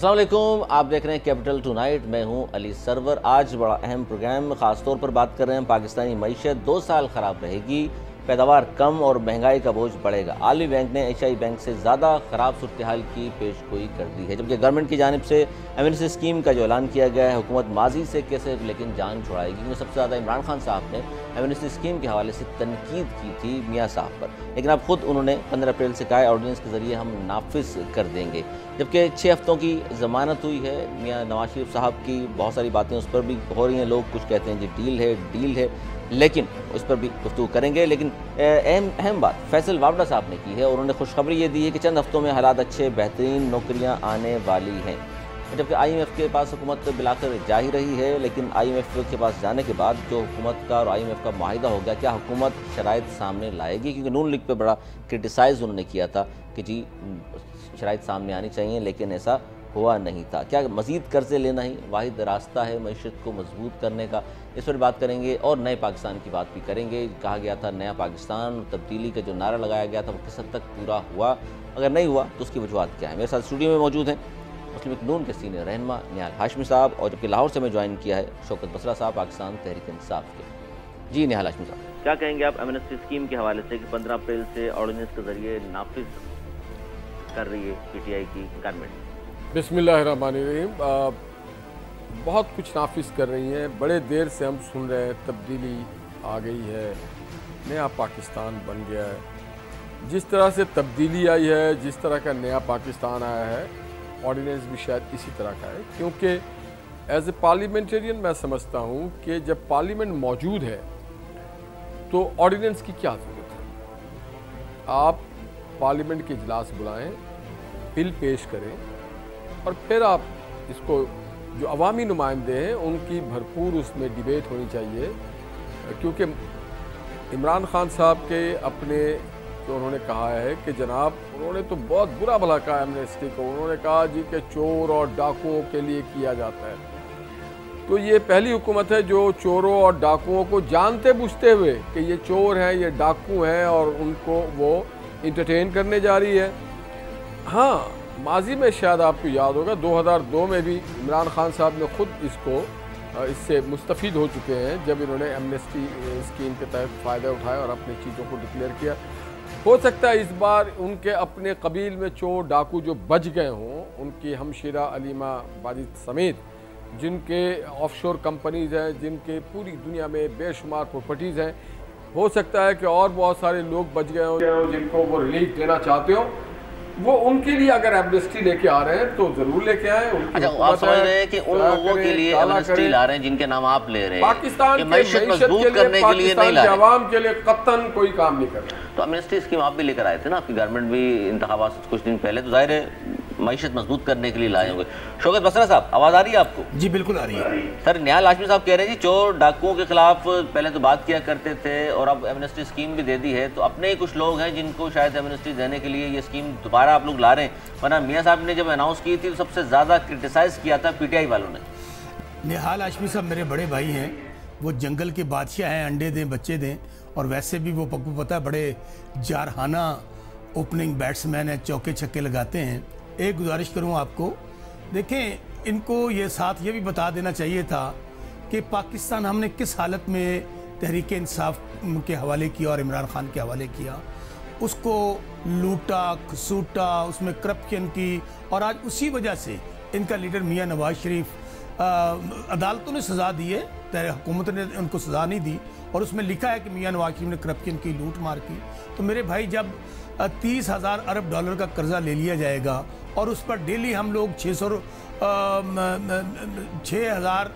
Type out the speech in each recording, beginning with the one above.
अस्सलाम वालेकुम, आप देख रहे हैं कैपिटल टुनाइट। मैं हूं अली सरवर। आज बड़ा अहम प्रोग्राम, ख़ास तौर पर बात कर रहे हैं पाकिस्तानी मईशत 2 साल ख़राब रहेगी, पैदावार कम और महंगाई का बोझ बढ़ेगा। आलमी बैंक ने एशियाई बैंक से ज़्यादा ख़राब सूरत हाल की पेशगोई कर दी है, जबकि गवर्नमेंट की जानिब से एमएनएसटी स्कीम का जो ऐलान किया गया है, हुकूमत माजी से कैसे लेकिन जान छुड़ाएगी। क्योंकि सबसे ज़्यादा इमरान खान साहब ने एमएनएसटी स्कीम के हवाले से तनकीद की थी मियाँ साहब पर, लेकिन अब खुद उन्होंने 15 अप्रैल से कहा है ऑर्डिनेंस के ज़रिए हम नाफिज कर देंगे। जबकि 6 हफ्तों की ज़मानत हुई है मियाँ नवाज शरीफ साहब की, बहुत सारी बातें उस पर भी हो रही हैं। लोग कुछ कहते हैं जी डील है, लेकिन उस पर भी गुफ्तगू करेंगे। लेकिन अहम बात फैसल वावड़ा साहब ने की है और उन्होंने खुशखबरी ये दी है कि चंद हफ्तों में हालात अच्छे, बेहतरीन नौकरियां आने वाली हैं। जबकि आईएमएफ के पास हुकूमत बिलाकर जा ही रही है, लेकिन आईएमएफ के पास जाने के बाद जो हुकूमत का और आईएमएफ का माहिदा हो गया, क्या हुकूमत शराइत सामने लाएगी? क्योंकि नून लीग पे बड़ा क्रिटिसाइज़ उन्होंने किया था कि जी शराइत सामने आनी चाहिए, लेकिन ऐसा हुआ नहीं था। क्या मज़ीद कर्ज़े लेना ही वाहिद रास्ता है मईशत को मजबूत करने का? इस पर बात करेंगे और नए पाकिस्तान की बात भी करेंगे। कहा गया था नया पाकिस्तान, तब्दीली का जो नारा लगाया गया था वो किस हद तक पूरा हुआ, अगर नहीं हुआ तो उसकी वजूहत क्या है? मेरे साथ स्टूडियो में मौजूद हैं मुस्लिम लीग नून के सीनियर रहनुमा निहाल हाशमी साहब, और जबकि लाहौर से मैं ज्वाइन किया है शौकत बसरा साहब, पाकिस्तान तहरीक इंसाफ के। जी निहाल हाशमी साहब, क्या कहेंगे आप एमएनएसटी स्कीम के हवाले से कि 15 अप्रैल से ऑर्डिनेंस के जरिए नाफिज कर रही है पीटीआई की गवर्नमेंट? बिस्मिल्लाहिर्रहमानिर्रहीम। बहुत कुछ नाफिज कर रही हैं। बड़े देर से हम सुन रहे हैं तब्दीली आ गई है, नया पाकिस्तान बन गया है। जिस तरह से तब्दीली आई है, जिस तरह का नया पाकिस्तान आया है, ऑर्डिनेंस भी शायद इसी तरह का है। क्योंकि एज ए पार्लियामेंटेरियन मैं समझता हूँ कि जब पार्लियामेंट मौजूद है तो ऑर्डिनेंस की क्या ज़रूरत है। आप पार्लियामेंट के इजलास बुलाएं, बिल पेश करें और फिर आप इसको जो अवामी नुमाइंदे हैं उनकी भरपूर उसमें डिबेट होनी चाहिए। क्योंकि इमरान खान साहब के अपने जो उन्होंने कहा है कि जनाब, उन्होंने तो बहुत बुरा भला कहा एमनेस्टी को। उन्होंने कहा जी कि चोर और डाकुओं के लिए किया जाता है। तो ये पहली हुकूमत है जो चोरों और डाकुओं को जानते बूझते हुए कि ये चोर हैं, ये डाकू हैं, और उनको वो इंटरटेन करने जा रही है। हाँ, माजी में शायद आपको याद होगा 2002 में भी इमरान खान साहब ने खुद इससे मुस्तफ़ीद हो चुके हैं, जब इन्होंने एमनेस्टी स्कीम के तहत फ़ायदा उठाया और अपनी चीज़ों को डिक्लेयर किया। हो सकता है इस बार उनके अपने कबील में चोर डाकू जो बच गए हों, उनकी हमशीरा अलीमा बाजिद समेत जिनके ऑफशोर कंपनीज़ हैं, जिनके पूरी दुनिया में बेशुमार प्रॉपर्टीज़ हैं, हो सकता है कि और बहुत सारे लोग बच गए हों जिनको वो रिलीफ देना चाहते हो। वो उनके लिए अगर एमनेस्टी लेके आ रहे हैं तो जरूर लेके आए। अच्छा, आप समझ रहे हैं कि उन लोगों के लिए एमनेस्टी ला रहे हैं जिनके नाम आप ले रहे हैं, पाकिस्तान के मईशत मजबूत करने के लिए नहीं ला रहे, आवाम के लिए कतन कोई काम नहीं कर रहे। तो एमनेस्टी स्कीम आप भी लेकर आए थे ना, आपकी गवर्नमेंट भी इंतखाबात से कुछ दिन पहले, तो जाहिर है मईशत मजबूत करने के लिए लाए होंगे। शौकत बसरा साहब, आवाज़ आ रही है आपको? जी बिल्कुल आ रही है सर। निहाल हाशमी साहब कह रहे हैं जी चोर डाकुओं के खिलाफ पहले तो बात किया करते थे और अब एमनेस्टी स्कीम भी दे दी है, तो अपने ही कुछ लोग हैं जिनको शायद एमनेस्टी देने के लिए ये स्कीम दोबारा आप लोग ला रहे हैं। वरना मियाँ साहब ने जब अनाउंस की थी तो सबसे ज़्यादा क्रिटिसाइज़ किया था पीटीआई वालों ने। निहाल हाशमी साहब मेरे बड़े भाई हैं, वो जंगल के बादशाह हैं, अंडे दें बच्चे दें, और वैसे भी वो पक्कू पता है बड़े जारहाना ओपनिंग बैट्समैन हैं, चौके छक्के लगाते हैं। एक गुजारिश करूं आपको, देखें इनको ये साथ ये भी बता देना चाहिए था कि पाकिस्तान हमने किस हालत में तहरीक इंसाफ के हवाले किया और इमरान खान के हवाले किया। उसको लूटा खसूटा, उसमें करप्शन की, और आज उसी वजह से इनका लीडर मियाँ नवाज शरीफ, अदालतों ने सज़ा दी है, हुकूमत ने उनको सज़ा नहीं दी, और उसमें लिखा है कि मियाँ नवाज शरीफ ने करप्शन की, लूट मार की। तो मेरे भाई, जब 30,000 अरब डॉलर का कर्जा ले लिया जाएगा और उस पर डेली हम लोग 6,000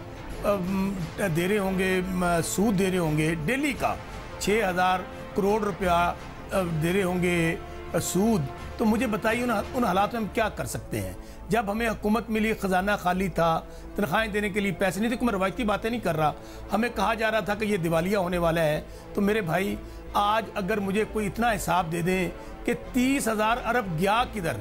दे रहे होंगे, सूद दे रहे होंगे, डेली का 6,000 करोड़ रुपया दे रहे होंगे सूद, तो मुझे बताइए उन हालात में हम क्या कर सकते हैं। जब हमें हुकूमत मिली, ख़जाना खाली था, तनख्वाहें देने के लिए पैसे नहीं थे। मैं रवायती बातें नहीं कर रहा, हमें कहा जा रहा था कि ये दिवालिया होने वाला है। तो मेरे भाई, आज अगर मुझे कोई इतना हिसाब दे दें कि 30,000 अरब गया किधर,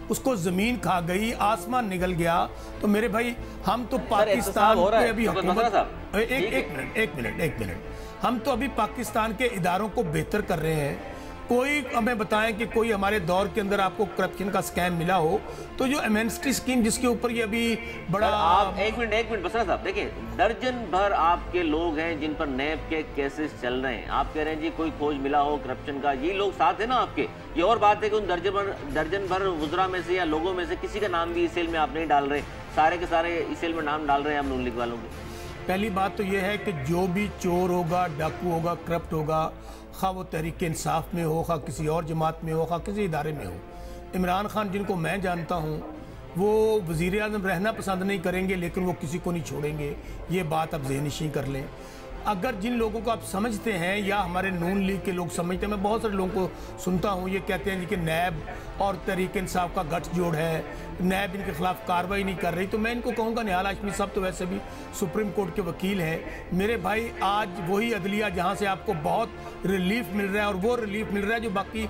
उसको ज़मीन खा गई, आसमान निकल गया, तो मेरे भाई हम तो पाकिस्तान के अभी हुकूमत, एक मिनट, हम तो अभी पाकिस्तान के इदारों को बेहतर कर रहे हैं, कोई हमें बताएं कि कोई हमारे दौर के अंदर आपको करप्शन का स्कैम मिला हो, तो जो एमनेस्टी स्कीम जिसके ऊपर ये अभी बड़ा आप एक मिनट बसरा साहब, देखिए दर्जन भर आपके लोग हैं जिन पर नैब के केसेस चल रहे हैं। आप कह रहे हैं जी कोई खोज मिला हो करप्शन का, ये लोग साथ है ना आपके। ये और बात है कि उन दर्जन भर वुज़रा में से या लोगों में से किसी का नाम भी इस सेल में आप नहीं डाल रहे, सारे के सारे इस सेल में नाम डाल रहे हैं आप नून लीग वालों के। पहली बात तो यह है कि जो भी चोर होगा, डाकू होगा, करप्ट होगा, खा वो तहरीक इंसाफ में हो, खा किसी और जमात में हो, खा किसी इदारे में हो, इमरान खान जिनको मैं जानता हूँ वो वज़ीर आज़म रहना पसंद नहीं करेंगे, लेकिन वो किसी को नहीं छोड़ेंगे। ये बात आप ज़हननशीं कर लें। अगर जिन लोगों को आप समझते हैं या हमारे नून लीग के लोग समझते हैं, मैं बहुत सारे लोगों को सुनता हूँ ये कहते हैं कि नैब और तहरीक इंसाफ का गठजोड़ है, नैब इनके खिलाफ कार्रवाई नहीं कर रही, तो मैं इनको कहूँगा निहाल हाशमी साहब तो वैसे भी सुप्रीम कोर्ट के वकील हैं मेरे भाई। आज वही अदलिया जहाँ से आपको बहुत रिलीफ मिल रहा है, और वो रिलीफ मिल रहा है जो बाकी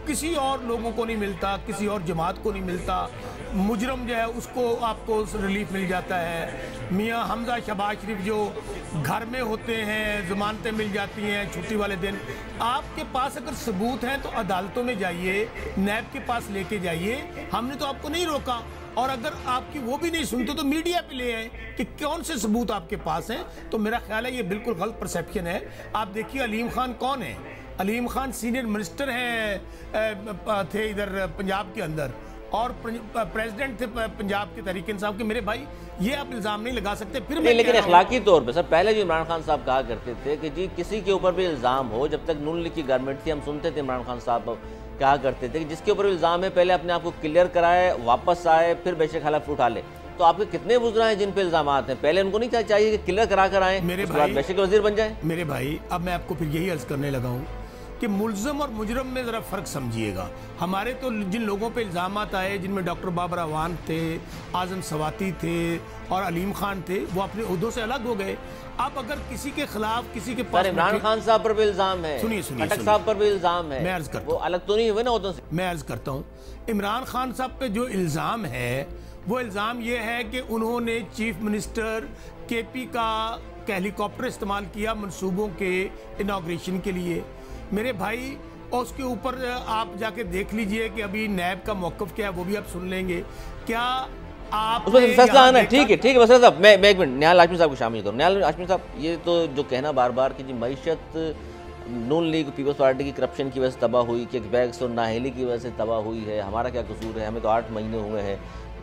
किसी और लोगों को नहीं मिलता, किसी और जमात को नहीं मिलता। मुजरम जो है उसको आपको रिलीफ मिल जाता है। मियाँ हमजा शहबाज शरीफ जो घर में होते हैं, ज़मानतें मिल जाती हैं छुट्टी वाले दिन। आपके पास अगर सबूत हैं तो अदालतों में जाइए, नैब के पास लेके जाइए, हमने तो आपको नहीं रोका। और अगर आपकी वो भी नहीं सुनते तो मीडिया पे ले आए कि कौन से सबूत आपके पास हैं। तो मेरा ख्याल है ये बिल्कुल गलत परसेप्शन है। आप देखिए अलीम खान कौन है, अलीम खान सीनियर मिनिस्टर हैं थे इधर पंजाब के अंदर, और प्रेसिडेंट थे पंजाब के तहरीक इंसाफ के। मेरे भाई ये आप इल्ज़ाम नहीं लगा सकते। फिर नहीं, लेकिन अखलाकी तौर पे सर पहले भी इमरान खान साहब कहा करते थे कि जी किसी के ऊपर भी इल्ज़ाम हो, जब तक नून लीग की गवर्नमेंट थी हम सुनते थे इमरान खान साहब कहा करते थे कि जिसके ऊपर इल्ज़ाम है पहले अपने आप को क्लियर कराए, वापस आए, फिर बेशक हलफ उठा ले। तो आपके कितने वुज़रा हैं जिन पे इल्ज़ाम हैं, पहले उनको नहीं चाहिए कि क्लियर करा कर आए, मेरे भाई बेशक वजीर बन जाए। मेरे भाई अब मैं आपको फिर यही अर्ज करने लगा हूँ कि मुल्ज़म और मुजरम में ज़रा फ़र्क समझिएगा। हमारे तो जिन लोगों पे इल्ज़ाम आए जिनमें डॉक्टर बाबर अवान थे, आज़म सवाती थे और अलीम खान थे, वो अपने उहदों से अलग हो गए। अब अगर किसी के खिलाफ किसी के पास इमरान खान साहब पर भी इल्ज़ाम है, सुनिए खट्टर साहब पर भी इल्ज़ाम है, मैं अर्ज करता वो अलग तो नहीं हुए ना उहदों से। मैं अर्ज करता हूँ इमरान खान साहब पे जो इल्ज़ाम है वो इल्ज़ाम ये है कि उन्होंने चीफ मिनिस्टर KP का हेलीकॉप्टर इस्तेमाल किया मनसूबों के इनाग्रेशन के लिए। मेरे भाई और उसके ऊपर आप जाके देख लीजिए कि अभी नैब का मौक़िफ़ क्या है, वो भी आप सुन लेंगे। क्या आप उसमें फैसला आना है? ठीक है बसरा साहब, मैं एक मिनट निहाल हाशमी साहब को शामिल करूँ। निहाल हाशमी साहब, ये तो जो कहना बार बार कि जी मईशत नून लीग पीपल्स पार्टी की करप्शन की वजह से तबाह हुई, किक बैग्स और नाहली की वजह से तबाह हुई है, हमारा क्या कसूर है, हमें तो 8 महीने हुए हैं,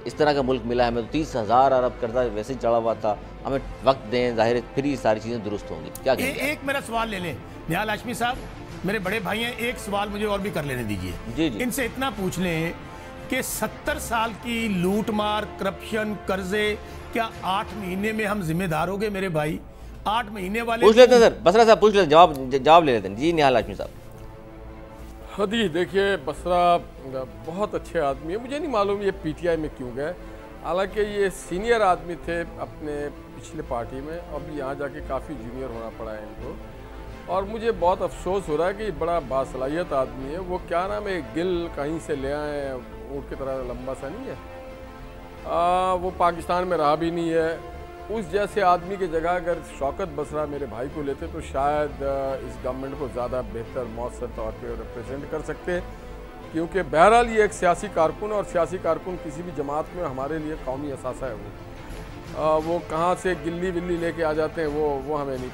इस तरह का मुल्क मिला है, हमें तो 30,000 अरब कर्जा वैसे ही चढ़ा हुआ था, हमें वक्त दें, जाहिर है फिर ये सारी चीज़ें दुरुस्त होंगी। क्या एक मेरा सवाल ले लें निहाल हाशमी साहब, मेरे बड़े भाई हैं, एक सवाल मुझे और भी कर लेने दीजिए। जी। इनसे इतना पूछ लें कि 70 साल की लूट मार, करप्शन, कर्जे, क्या 8 महीने में हम जिम्मेदार हो गए मेरे भाई? 8 महीने वाले पूछ लेते हैं सर, बसरा साहब पूछ लेते, जवाब ले लेते हैं जी निहाल हाशमी साहब। हाँ जी, देखिए बसरा बहुत अच्छे आदमी है, मुझे नहीं मालूम ये PTI में क्यों गए। हालांकि ये सीनियर आदमी थे अपने पिछले पार्टी में, अब यहाँ जाके काफ़ी जूनियर होना पड़ा है इनको, और मुझे बहुत अफसोस हो रहा है कि बड़ा बासलाहियत आदमी है। वो क्या नाम है, गिल कहीं से ले आए, ऊँट की तरह लंबा सा नहीं है, वो पाकिस्तान में रहा भी नहीं है। उस जैसे आदमी की जगह अगर शौकत बसरा मेरे भाई को लेते तो शायद इस गवर्नमेंट को ज़्यादा बेहतर मौसर तौर पे रिप्रेजेंट कर सकते, क्योंकि बहरहाल ये एक सियासी कारकुन, और सियासी कारकुन किसी भी जमात में हमारे लिए कौमी असासा है। वो कहाँ से गिल्ली विल्ली लेके आ जाते हैं वो हमें नहीं,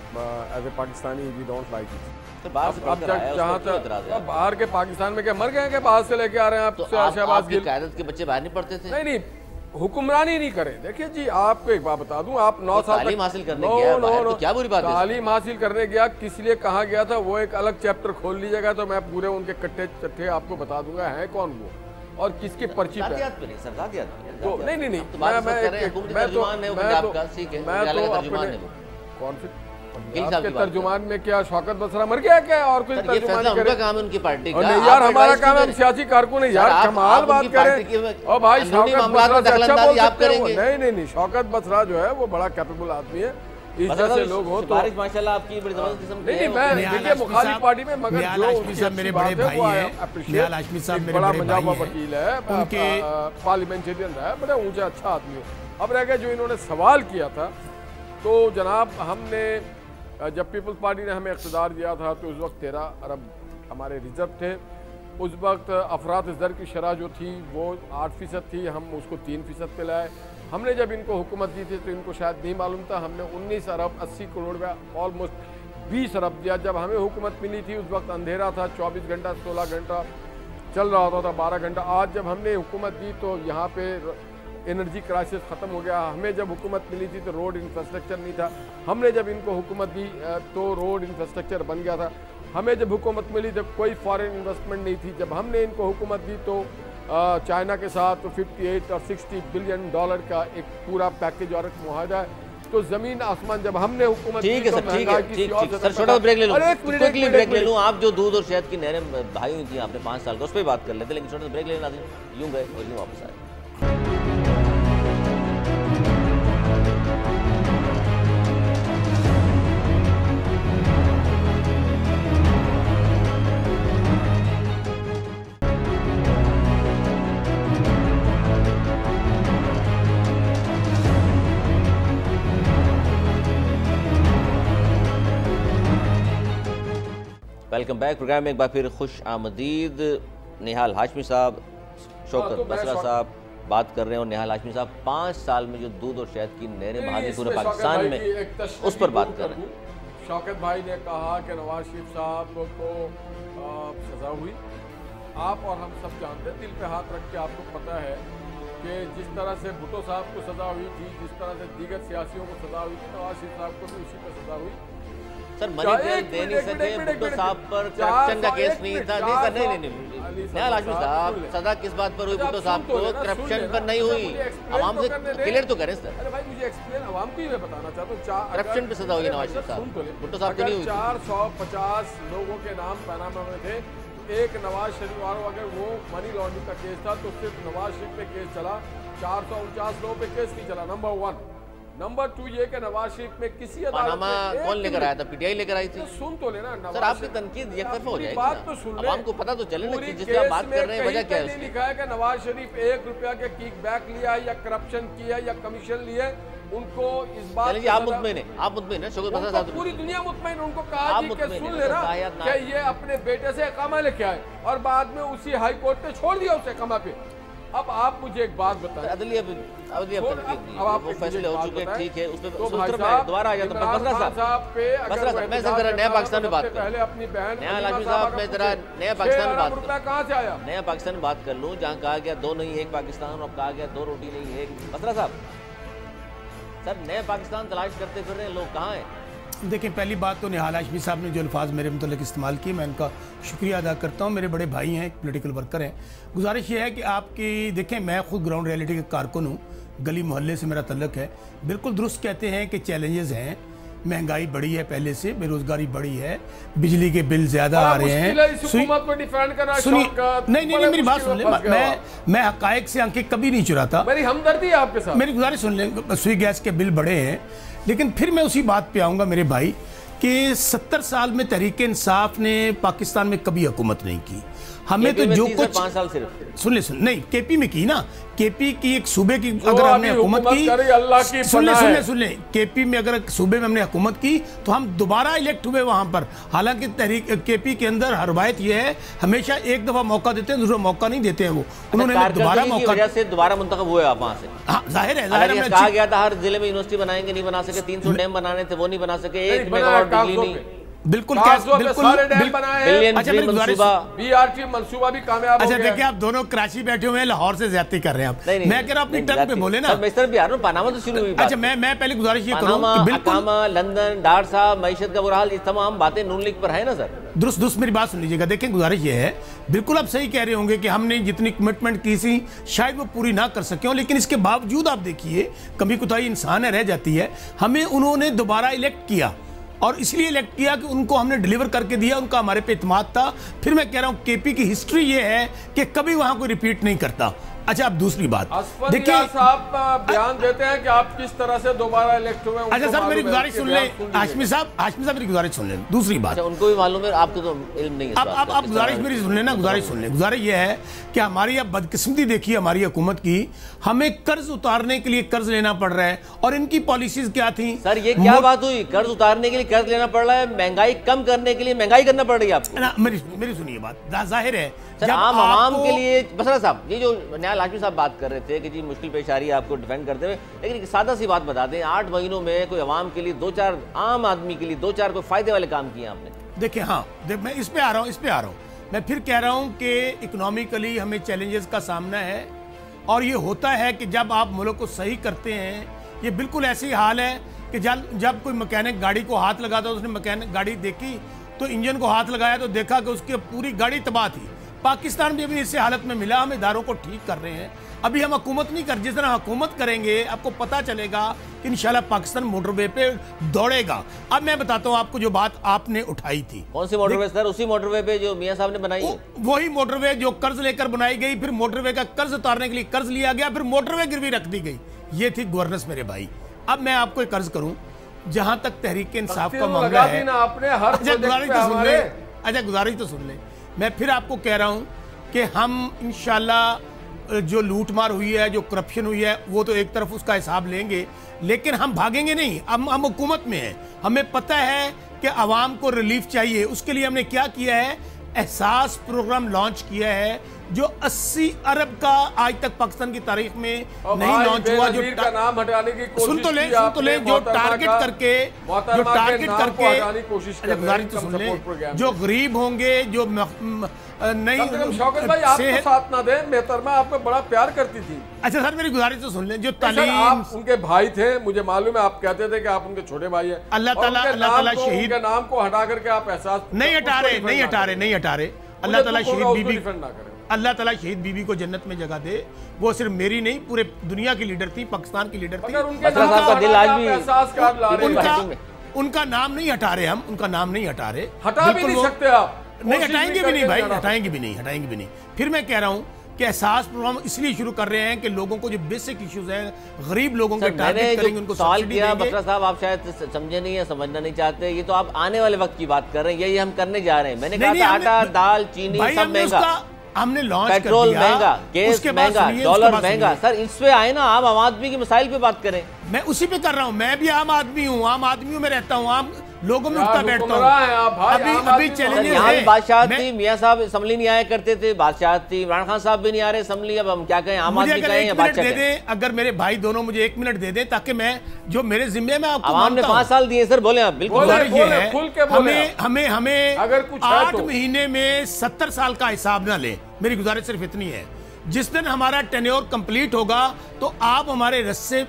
as a Pakistani we don't like it. अब जहाँ तक बाहर के पाकिस्तान में क्या मर गए कि बाहर से लेके आ रहे हैं आप? शहबाज गिल क़यादत के बच्चे बाहर नहीं पढ़ते थे? नहीं, हुक्मरानी नहीं करें। देखिए जी, आपको एक बात बता दूं, आप 9 साल तालीम हासिल करने गया बाहर, तो क्या बुरी बात है? तालीम हासिल करने गया, किस लिए कहाँ गया था वो एक अलग चैप्टर खोल लीजिएगा, तो मैं पूरे उनके कट्टे चट्टे आपको बता दूंगा है कौन वो और किसकी पर्ची पे। तो नहीं, मैं तो तर्जुमान में क्या शौकत बसरा मर गया क्या? और कुछ तर्जुमान काम है उनकी पार्टी का। नहीं यार, हमारा काम है, हम सियासी कारकुन है यार, कमाल बात करें। और भाई शौकत बसरा से अच्छा बोल सकते हैं। नहीं, शौकत बसरा जो है वो बड़ा कैपेबल आदमी है। इस जैसे लोग हो तो माशाल्लाह आपकी बड़ी जबरदस्त किस्म की नहीं, मैं देखिए मुखालिफ पार्टी में, मगर निहाल हाशमी साहब मेरे बड़े भाई हैं, निहाल हाशमी साहब मेरे बड़े भाई हैं, वकील है, उनके पार्लियामेंटेरियन रहा है, बड़ा ऊंचा अच्छा आदमी है। अब रह गया जो इन्होंने सवाल किया था, तो जनाब हमने जब पीपल्स पार्टी ने हमें इक़्तिदार दिया था तो उस वक्त 13 अरब हमारे रिजर्व थे। उस वक्त अफरात ज़र की शरह जो थी वो 8% थी, हम उसको 3% पे लाए। हमने जब इनको हुकूमत दी थी तो इनको शायद नहीं मालूम था, हमने 19 अरब 80 करोड़ में ऑलमोस्ट 20 अरब दिया। जब हमें हुकूमत मिली थी उस वक्त अंधेरा था, 24 घंटा 16 घंटा चल रहा होता था, 12 घंटा। आज जब हमने हुकूमत दी तो यहाँ पे एनर्जी क्राइसिस ख़त्म हो गया। हमें जब हुकूमत मिली थी तो रोड इंफ्रास्ट्रक्चर नहीं था, हमने जब इनको हुकूमत दी तो रोड इंफ्रास्ट्रक्चर बन गया था। हमें जब हुकूमत मिली तो कोई फॉरेन इन्वेस्टमेंट नहीं थी। जब हमने इनको हुकूमत दी तो चाइना के साथ तो 58 और 60 बिलियन डॉलर का एक पूरा पैकेज और एक मुआहदा है। तो जमीन आसमान जब हमने हुकूमत ठीक है सर, ठीक है, ठीक सर, छोटा ब्रेक ले लूं, क्विकली ब्रेक ले लूं। आप जो दूध और शहद की नहरें भाई हुई थी आपने 5 साल का, उस पर बात कर लेते, लेकिन छोटा ब्रेक लेना यूं गए और यूं वापस आए। वेलकम बैक प्रोग्राम में एक बार फिर खुश आमदीद। निहाल हाशमी साहब, शौकत बसरा साहब बात कर रहे हैं, और निहाल हाशमी साहब 5 साल में जो दूध और शहद की नहरें बहाली पूरे पाकिस्तान में, उस पर बात कर रहे हैं। शौकत भाई ने कहा कि नवाज शरीफ साहब को सज़ा हुई। आप और हम सब जानते हैं, दिल पे हाथ रख के आपको पता है कि जिस तरह से भुट्टो साहब को सज़ा हुई थी, जिस तरह से दीगर सियासियों को सज़ा हुई थी, नवाज शरीफ साहब को भी उसी पर सज़ा हुई। सर मनी जेल दे नहीं सके, भुट्टो साहब पर करप्शन का केस नहीं था। नहीं सर, नहीं निहाल हाशमी साहब, सजा किस बात पर हुई? भुट्टो साहब को करप्शन पर नहीं हुई। आवाम से क्लियर तो करें सर। अरे भाई मुझे एक्सप्लेन, आवाम को ही मैं बताना चाहता हूँ। करप्शन पे सजा हुई नवाज शरीफ साहब, भुट्टो साहब को नहीं हुई। 450 लोगों के नाम पनामा में थे, एक नवाज शरीफ वालों, अगर वो मनी लॉन्ड्रिंग का केस था तो सिर्फ नवाज शरीफ पे केस चला, 449 लोगों पे केस नहीं चला। नंबर 1। नंबर 2 ये कि नवाज शरीफ में किसी पनामा कौन लेकर आया था? पीटीआई लेकर आई थी। तो सुन तो लेना सर, आपकी तनकीद एक तरफा हो जाएगी। बात तो सुन ले, आवाम को पता तो चले ना कि जिसकी आप बात कर रहे हैं वजह क्या है। लिखा है कि नवाज शरीफ 1 रुपया के किक बैक लिया या करप्शन किया या कमीशन लिए, उनको इस बात आप मुतमईन है, आप मुतमईन है शौकत बसरा साहब? पूरी दुनिया मुतमईन। उनको कहा कि सुन लेना कि ये अपने बेटे से इकामा लेके आए और बाद में उसी हाई कोर्ट ने छोड़ दिया उसे इकामा पे। अब आप मुझे एक बात बताएं, अदलिया अब आप फैसले हो चुके हैं, ठीक है, उस पर दोबारा आ जाता है। बसरा साहब, मैं जरा नया पाकिस्तान में बात पहले अपनी बहन नया हाशमी साहब, मैं जरा नया पाकिस्तान में बात कहाँ से आया, नया पाकिस्तान में बात कर लूँ, जहाँ कहा गया 2 नहीं 1 पाकिस्तान, और कहा गया 2 रोटी नहीं 1। बसरा साहब, सर नया पाकिस्तान तलाश करते फिर रहे लोग कहाँ हैं? देखिए, पहली बात तो निहाल हाशमी साहब ने जो अल्फाज मेरे मुतल्लिक इस्तेमाल किए, मैं उनका शुक्रिया अदा करता हूँ। मेरे बड़े भाई हैं, पॉलिटिकल वर्कर हैं। गुजारिश ये है कि आपकी देखें, मैं खुद ग्राउंड रियलिटी का कारकुन हूँ, गली मोहल्ले से मेरा तल्लक है। बिल्कुल दुरुस्त कहते हैं कि चैलेंजेस हैं, महंगाई बढ़ी है, पहले से बेरोजगारी बढ़ी है, बिजली के बिल ज्यादा आ रहे हैं। सुनिए, नहीं, मेरी बात सुन ले, मैं हकायक से आंखें कभी नहीं चुराता। मेरी हमदर्दी है आपके साथ, मेरी गुजारिश सुन ले। सुई गैस के बिल बढ़े हैं, लेकिन फिर मैं उसी बात पे आऊंगा मेरे भाई कि 70 साल में तहरीक इंसाफ ने पाकिस्तान में कभी हुकूमत नहीं की। हमें तो जो कुछ 5 साल सिर्फ सुन नहीं, केपी में की ना, केपी की एक सूबे की अगर हमने हुकूमत की, सुन ले, केपी में अगर सूबे में हमने हुकूमत की तो हम दोबारा इलेक्ट हुए वहां पर। हालांकि तहरीक केपी के अंदर रवायत यह है, हमेशा एक दफा मौका देते हैं, दूसरा मौका नहीं देते हैं। वो उन्होंने दोबारा मौका वजह से दोबारा मुंतखब हुए आप वहां से। हाँ, जाहिर है, कहा गया था हर जिले में यूनिवर्सिटी बनाएंगे, नहीं बना सके। 300 डैम बनाने थे, वो नहीं बना सके। 1 मेगावाट बिजली नहीं। बिल्कुल बीआरटी मंसूबा भी कामयाब हो गया। देखिए, आप दोनों कराची बैठे हुए हैं, लाहौर से ज्यादती कर रहे हैं आप। मैं कह रहा हूं अपनी टंग पे बोले ना। मैं इस तरफ भी आ रहा हूं, पनामा तो शुरू हुई। अच्छा, मैं पहले गुजारिश ये करूं, बिल्कुल लंदन, डार साहब, मईशत का बुरा हाल, ये तमाम बातें नून लीग पर है ना सर। दुरुस्त मेरी बात सुन लीजिएगा। देखिए, गुजारिश ये है, बिल्कुल आप सही कह रहे होंगे कि हमने जितनी कमिटमेंट की थी शायद वो पूरी ना कर सके हो, लेकिन इसके बावजूद आप देखिए, कमी कुताही इंसान है, रह जाती है। हमें उन्होंने दोबारा इलेक्ट किया, और इसलिए इलेक्ट किया कि उनको हमने डिलीवर करके दिया, उनका हमारे पे इत्मीनान था। फिर मैं कह रहा हूं, केपी की हिस्ट्री ये है कि कभी वहां कोई रिपीट नहीं करता। अच्छा, अब दूसरी बात देखिए, साहब बयान देते हैं कि आप किस तरह से दोबारा इलेक्ट हुए। अच्छा सर, मेरी गुजारिश सुन ले हाशमी साहब, मेरी गुजारिश सुन ले। दूसरी बात, उनको भी मालूम है, आपको तो इल्म नहीं है। अब गुजारिश मेरी सुन लेना, गुजारिश सुन ले। गुजारिश ये है कि हमारी अब बदकिस्मती देखिए हमारी हुकूमत की, हमें कर्ज उतारने के लिए कर्ज लेना पड़ रहा है। और इनकी पॉलिसीज क्या थी सर? ये क्या बात हुई? कर्ज उतारने के लिए कर्ज लेना पड़ रहा है, महंगाई कम करने के लिए महंगाई करना पड़ रही है आपको। मेरी सुनिए बात, जाहिर है सर आम आवाम के लिए। बसरा साहब, ये जो न्याय हाशमी साहब बात कर रहे थे कि जी मुश्किल पेश आ रही है आपको डिफेंड करते हुए, लेकिन एक सादा सी बात बता दें, 8 महीनों में कोई आवाम के लिए 2-4 आम आदमी के लिए 2-4 कोई फायदे वाले काम किए आपने? देखिए, हाँ, मैं इस पे आ रहा हूँ। मैं फिर कह रहा हूँ कि इकोनॉमिकली हमें चैलेंजेस का सामना है, और ये होता है कि जब आप मुल्क को सही करते हैं, ये बिल्कुल ऐसी हाल है कि जब कोई मैकेनिक गाड़ी को हाथ लगाता, उसने मैकेनिक गाड़ी देखी तो इंजन को हाथ लगाया तो देखा कि उसकी पूरी गाड़ी तबाह थी। पाकिस्तान भी अभी इसी हालत में मिला, हम इदारों को ठीक कर रहे हैं। अभी हम हुकूमत नहीं कर, जिस तरह हुकूमत करेंगे आपको पता चलेगा कि इंशाल्लाह पाकिस्तान मोटरवे पे दौड़ेगा। अब मैं बताता हूँ आपको जो बात आपने उठाई थी। कौन सी मोटरवे सर? उसी मोटरवे पे जो मियां साहब ने बनाई है? वही मोटरवे जो कर्ज लेकर बनाई गई, फिर मोटरवे का कर्ज उतारने के लिए कर्ज लिया गया, फिर मोटरवे गिरवी रख दी गई। ये थी गवर्नेंस मेरे भाई। अब मैं आपको एक कर्ज करूं, जहां तक तहरीक इंसाफ का मामला है, गुजारिश तो सुन ले। मैं फिर आपको कह रहा हूं कि हम इंशाल्लाह जो लूटमार हुई है, जो करप्शन हुई है, वो तो एक तरफ उसका हिसाब लेंगे, लेकिन हम भागेंगे नहीं। हम हुकूमत में हैं, हमें पता है कि आवाम को रिलीफ चाहिए। उसके लिए हमने क्या किया है, एहसास प्रोग्राम लॉन्च किया है, जो 80 अरब का आज तक पाकिस्तान की तारीख में नहीं लॉन्च हुआ। जो नाम हटाने की कोशिश सुन तो ले, जो टारगेट करके गुजारिश तो सुन ले, जो गरीब होंगे, जो नहीं शौकत भाई आपको साथ ना दें, मेहतरमा आपको बड़ा प्यार करती थी। अच्छा सर, मेरी गुजारिश तो सुन ले, जो तालीम, आप उनके भाई थे, मुझे मालूम है, आप कहते थे कि आप उनके छोटे भाई हैं। अल्लाह ताला शहीद के नाम को हटा करके आप एहसास नहीं हटा रहे। अल्लाह ताला शहीद बीबी, अल्लाह ताला शहीद बीबी को जन्नत में जगह दे। वो सिर्फ मेरी नहीं, पूरे दुनिया की लीडर थी, पाकिस्तान की लीडर थी। उनका नाम नहीं हटा रहे हम, उनका नाम नहीं हटा रहे, हटा भी नहीं सकते आप। नहीं, हटाएंगे भी नहीं भाई, हटाएंगे भी नहीं। फिर मैं कह रहा हूँ कि एहसास प्रोग्राम इसलिए शुरू कर रहे हैं कि लोगों को जो बेसिक इश्यूज हैं, गरीब लोगों के टारगेट करेंगे, उनको सवाल किया। बसरा साहब, आप शायद समझे नहीं है, समझना नहीं चाहते। ये तो आप आने वाले वक्त की बात कर रहे हैं, यही हम करने जा रहे हैं। मैंने कहा था आटा, दाल, चीनी सब महंगा, हमने लॉन्च पेट्रोल महंगा, गैस महंगा, डॉलर महंगा। सर इस पे आए ना, आम आदमी के मसाइल पे बात करें। मैं उसी पे कर रहा हूँ, मैं भी आम आदमी हूँ, आम आदमियों में रहता हूँ, आम लोगों में उठता बैठता हूँ। अभी चैलेंजेस बादशाह थी, मियां साहब असम्बली नहीं आया करते थे, बादशाह थी, इमरान खान साहब भी नहीं आ रहे असम्बली। अब हम क्या कहें, आम आदमी कहें या बादशाह कहें? अगर मेरे भाई दोनों मुझे 1 मिनट दे दें, ताकि मैं जो मेरे जिम्मे में आपको आवाम ने 5 साल दिए सर, बोले आप बिल्कुल। हमें अगर 8 महीने में 70 साल का हिसाब ना ले, मेरी गुजारिश सिर्फ इतनी है। जिस दिन हमारा टेन्योर कंप्लीट होगा तो आप हमारे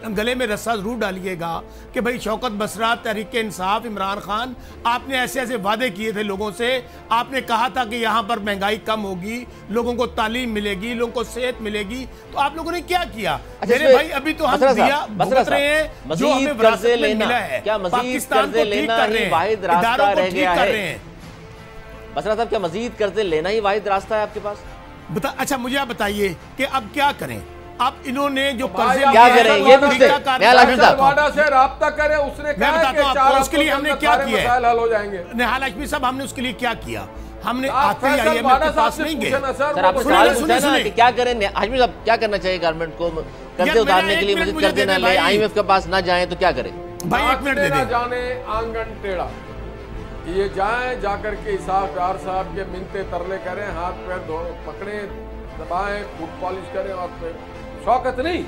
गले में रस्सा जरूर डालिएगा कि भाई शौकत बसरा, तहरीक इंसाफ, इमरान खान, आपने ऐसे ऐसे वादे किए थे लोगों से। आपने कहा था कि यहाँ पर महंगाई कम होगी, लोगों को तालीम मिलेगी, लोगों को सेहत मिलेगी, तो आप लोगों ने क्या किया? मेरे भाई अभी तो हम दिया भुगत रहे हैं जो हमें विरासत में मिला है। पाकिस्तान को ठीक कर रहे हैं, इदारों को ठीक कर रहे हैं। बसरा साहब, क्या मजीद कर्जे लेना ही वाहिद रास्ता है आपके पास? अच्छा मुझे आप बताइए कि अब क्या करें? अब इन्होंने जो कर्जे क्या करें, ये पूछते वादा से राब्ता करें। उसने कहा कि 4 उसके लिए हमने क्या किया है, हल हो जाएंगे। निहाल हाशमी साहब, हमने उसके लिए क्या किया? हमने आखिरी IMF के पास नहीं गए। सर आप सुनिए कि क्या करें, हाशमी साहब क्या करना चाहिए गवर्नमेंट को कर्जे उतारने के लिए? मदद कर देना, IMF के पास ना जाए तो क्या करें? भाई 1 मिनट दे दे। जाने आंगन टेढ़ा, ये जाएं, जाकर के इसाक डार साहब के मिनते तरले करें, हाथ पैर पकड़े, दबाएं, फुट पॉलिश करें, और फिर शौकत नहीं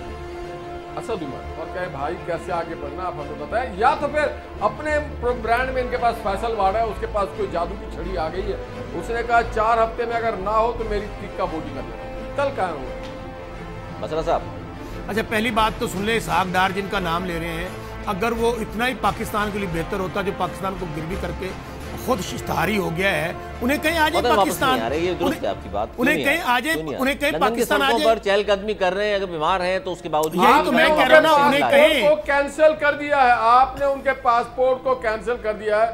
असद उमर, और कहे भाई कैसे आगे बढ़ना आप हमें बताएं। या तो फिर अपने ब्रांड में, इनके पास फैसल वाड़ा है, उसके पास कोई जादू की छड़ी आ गई है, उसने कहा 4 हफ्ते में अगर ना हो तो मेरी टिक्का बोटी कर ले। कल कहाँ हुआ बसरा साहब? अच्छा, पहली बात तो सुन ले, इसाक डार जिनका नाम ले रहे हैं, अगर वो इतना ही पाकिस्तान के लिए बेहतर होता, जो पाकिस्तान को गिरवी करके खुद शिश्तारी हो गया है, उन्हें कहीं आ जाए पाकिस्तान, उन्हें कहीं आ जाए, उन्हें कहीं पाकिस्तान आ जाए। चहलकदमी कर रहे हैं, अगर बीमार हैं तो उसके बावजूद यही तो मैं कह रहा हूं, उन्हें कहीं कैंसिल कर दिया है आपने, उनके पासपोर्ट को कैंसिल कर दिया है।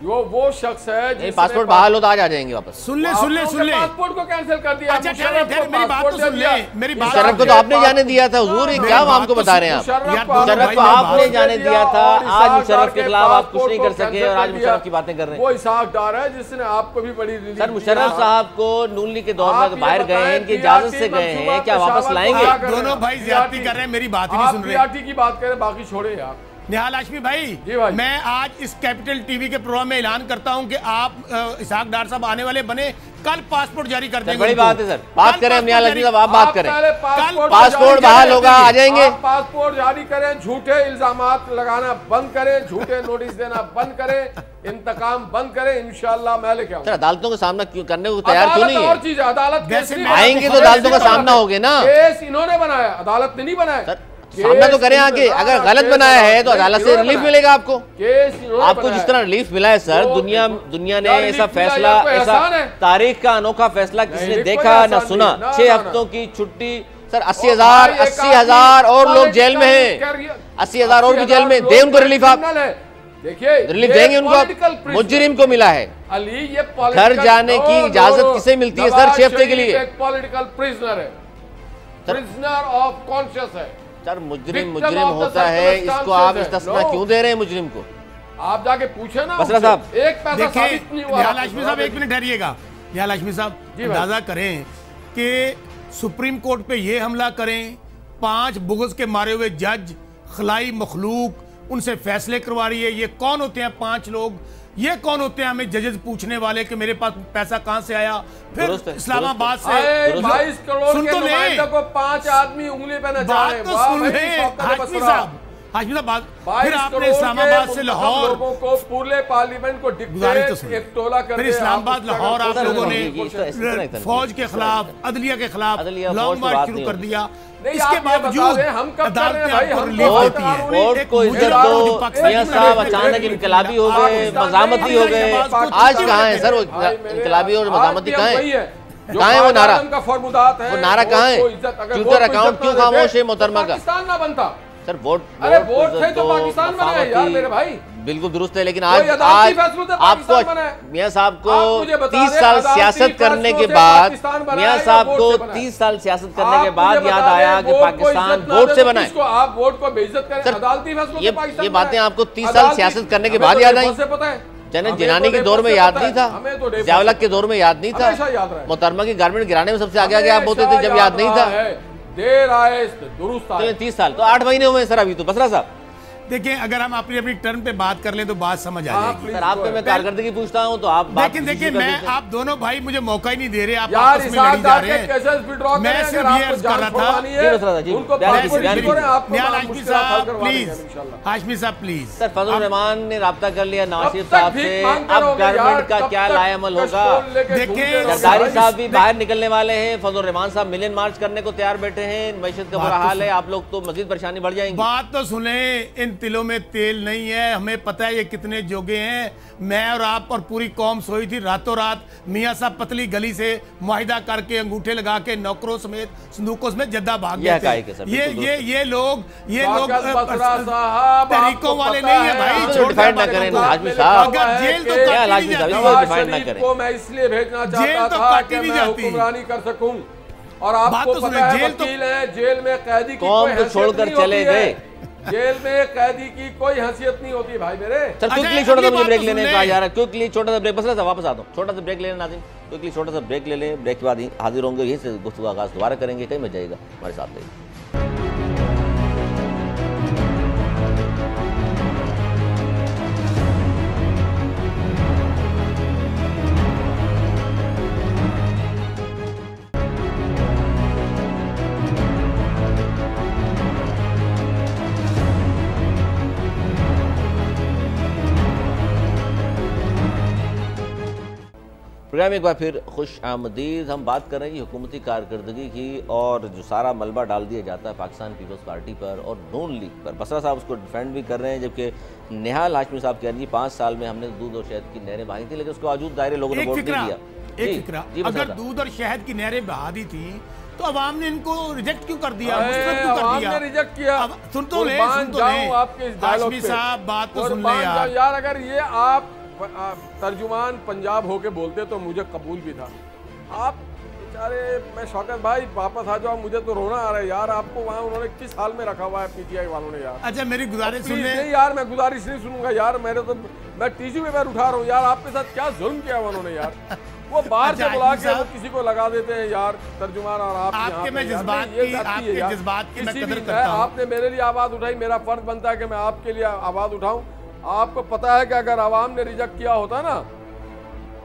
वो शख्स है पासपोर्ट बहाल हो तो आज आ जाएंगे वापस। सुन ले पासपोर्ट को कैंसिल कर दिया। अच्छा मेरी बात तो सुन ले, मेरी बात। मुशर्रफ को तो आपने जाने दिया था हुजूर, क्या हमको बता रहे हैं आप? मुशर्रफ को आपने जाने दिया था, आज मुशर्रफ के खिलाफ आप कुछ नहीं कर सके और आज मुशर्रफ की बातें कर रहे हैं। वो इसहाक डार है जिसने आपको भी बड़ी सर मुशर्रफ साहब को नून लीग के दौर में बाहर गए हैं, इनकी इजाजत से गए हैं, क्या वापस लाएंगे? दोनों भाई ज्यादती कर रहे हैं, मेरी बात ही नहीं सुन रहे। की बात करें, बाकी छोड़े यार। निहाल हाशमी भाई, मैं आज इस कैपिटल टीवी के प्रोग्राम में ऐलान करता हूं कि आप इसहाक डार साहब आने वाले बने, कल पासपोर्ट जारी कर देंगे। बड़ी बात है सर, बात करें हम निहाल हाशमी साहब, आप बात करें। पासपोर्ट बहाल होगा, आ जाएंगे। पासपोर्ट जारी करें, झूठे इल्जामात लगाना बंद करें, झूठे नोटिस देना बंद करें, इंतकाम बंद करें, इंशाल्लाह मैं लेके आऊंगा। अदालतों का सामना करने को तैयार क्यों नहीं है? और चीज अदालत आएंगे तो अदालतों का सामना होगा ना। केस इन्होंने बनाया, अदालत ने नहीं बनाया। सामना तो करें आगे, अगर गलत बनाया है तो अदालत से रिलीफ मिलेगा आपको। आपको जिस तरह रिलीफ मिला है सर, दुनिया ने ऐसा फैसला, ऐसा तारीख का अनोखा फैसला किसी ने देखा ना सुना। 6 हफ्तों की छुट्टी सर, 80,000 और लोग जेल में हैं, 80,000 और भी जेल में, दे उनको रिलीफ। आप देखिए रिलीफ देंगे उनको। मुजरिम को मिला है अली, ये घर जाने की इजाजत किसे मिलती है सर? 6 हफ्ते के लिए पॉलिटिकल प्रिजनर है, प्रिजनर ऑफ कॉन्शियस है सर। मुजरिम होता है, इसको आप इस तस्मा क्यों दे रहे हैं मुजरिम को? आप जाके पूछे ना बसरा साहब। एक पैसा साबित नहीं हुआ। निहाल हाशमी साहब एक मिनट ठहरिएगा। निहाल हाशमी साहब, अंदाजा करें कि सुप्रीम कोर्ट पे ये हमला करें, 5 बुग़्ज़ के मारे हुए जज, खलाई मखलूक, उनसे फैसले करवा रही है। ये कौन होते हैं 5 लोग? ये कौन होते हैं हमें जजेस पूछने वाले कि मेरे पास पैसा कहां से आया? फिर इस्लामाबाद से 22 करोड़ के नुमाइंदों को 5 आदमी उंगली पे नचा रहे हैं। बात तो सुन ले हाशमी साहब, फिर आपने इस्लामाबाद से लाहौर लोगों को पूरे पार्लियामेंट को डिक्टेट एक टोला कर, फिर इस्लामाबाद लाहौर आप लोगों ने फौज के खिलाफ, अदलिया के खिलाफ लॉन्ग मार्च शुरू कर दिया। इसके बावजूद कोर्ट को इज्जत दो। मियां साहब अचानक इनकलाबी हो गए, मज़ामती हो गए। आज कहाँ है सर वो इनकलाबी और मज़ामती? कहाँ है? कहाँ है वो नारा? वो नारा कहाँ है? ट्विटर अकाउंट क्यों खामोश है मोहतरमा का? पाकिस्तान ना बनता सर। वोट थे तो पाकिस्तान बना है यार मेरे भाई, बिल्कुल दुरुस्त है। लेकिन आज आपको मियां साहब को 30 साल सियासत करने के बाद, मियां साहब को 30 साल सियासत करने के बाद याद आया कि पाकिस्तान वोट से बना है। आप वोट को बेइज्जत करें, अदालती फैसलों ये बातें आपको 30 साल सियासत करने के बाद याद आई? जन्नत जिलानी के दौर में याद नहीं था, ज़ियाउल हक के दौर में याद नहीं था, मोहतरमा की गारमेंट गिराने में सबसे आगे आप होते थे जब याद नहीं था। देर आए दुरुस्त आए। 30 साल तो 8 महीने हुए सर अभी तो। बसरा साहब देखिए, अगर हम अपनी टर्म पे बात कर लें तो बात समझ आ जाएगी। सर आपसे मैं कारकर्दगी पूछता हूं तो आप देखिए मैं आप दोनों भाई मुझे मौका ही नहीं दे रहे। आप यार आपस में लड़ी जा रहे हैं। मैं सिर्फ ये अर्ज कर रहा था। हाशमी साहब प्लीज। सर फजल रहमान ने राब्ता कर लिया नवाज शरीफ साहब से, अब गवर्नमेंट का क्या लाएअमल होगा? देखिए जरदारी साहब भी बाहर निकलने वाले हैं, फजल रहमान साहब मिलियन मार्च करने को तैयार बैठे हैं। मईशत का बुरा हाल है, आप लोग तो मजीद परेशानी बढ़ जाएंगी। बात तो सुने, इन तिलों में तेल नहीं है। हमें पता है ये कितने जोगे हैं। मैं और आप और पूरी कौम सोई थी रातों रात। मियां साहब पतली गली से मुआहिदा करके अंगूठे लगा के नौकरों समेत संदूकों समेत जद्दा भाग गए थे। ये लोग तरीकों वाले नहीं है भाई। डिफाइंड ना करें हाशमी साहब, जेल तो डिफाइंड ना करें। मैं इसलिए भेजना चाहता था कि मैं हुक्मरानी कर सकूं। और आपको पता है वकील है, जेल में कैदी की कौम को छोड़कर चले गए। जेल में कैदी की कोई हैसियत नहीं होती भाई मेरे। सर क्विकली छोटा सा मुझे ब्रेक लेने का जा रहा है। क्विकली छोटा सा ब्रेक, बस वापस आता हूँ। छोटा सा ब्रेक लेना नाज़रीन, क्विकली छोटा सा ब्रेक ले लें। ब्रेक के बाद हाजिर होंगे, यहीं से गुफ्तगू आगाज़ दोबारा करेंगे। कहीं मत जाइएगा, हमारे साथ रहिए। प्रोग्राम एक बार फिर खुश आमदीद। हम बात कर रहे हैं हुकूमती कारकर्दगी की और जो सारा मलबा डाल दिया जाता है पाकिस्तान पीपल्स पार्टी पर और नून लीग पर। बसरा साहब उसको डिफेंड भी कर रहे हैं, जबकि निहाल हाशमी साहब कह रहे हैं 5 साल में हमने दूध और शहद की नहरें बहाई थी, लेकिन उसके बावजूद दायरे लोगों ने वोट नहीं दिया। अगर दूध और शहद की नहरें बहा दी थी तो अवाम ने इनको रिजेक्ट क्यों कर दिया? क्यों कर दिया? रिजेक्ट किया। सुन तो ले हाशमी साहब, बात तो सुन ले यार। अगर ये आप तर्जुमान पंजाब होके बोलते तो मुझे कबूल भी था। आप बेचारे, मैं शौकत भाई वापस आ जाओ, मुझे तो रोना आ रहा है यार। आपको वहाँ उन्होंने किस हाल में रखा हुआ है पीटीआई वालों ने यार। अच्छा मेरी गुजारिश सुन ले। नहीं यार, मैं गुजारिश नहीं सुनूंगा यार। मैं टिश्यू पेपर उठा रहा हूँ यार। आपके साथ क्या जुल्म किया उन्होंने यार। वो बाहर से बुला के वो किसी को लगा देते हैं यार तर्जुमान। और आपके मैं जज्बात की मैं कदर करता हूं। आपने मेरे लिए आवाज उठाई, मेरा फर्ज बनता है कि मैं आपके लिए आवाज उठाऊं। आपको पता है कि अगर आवाम ने रिजेक्ट किया होता ना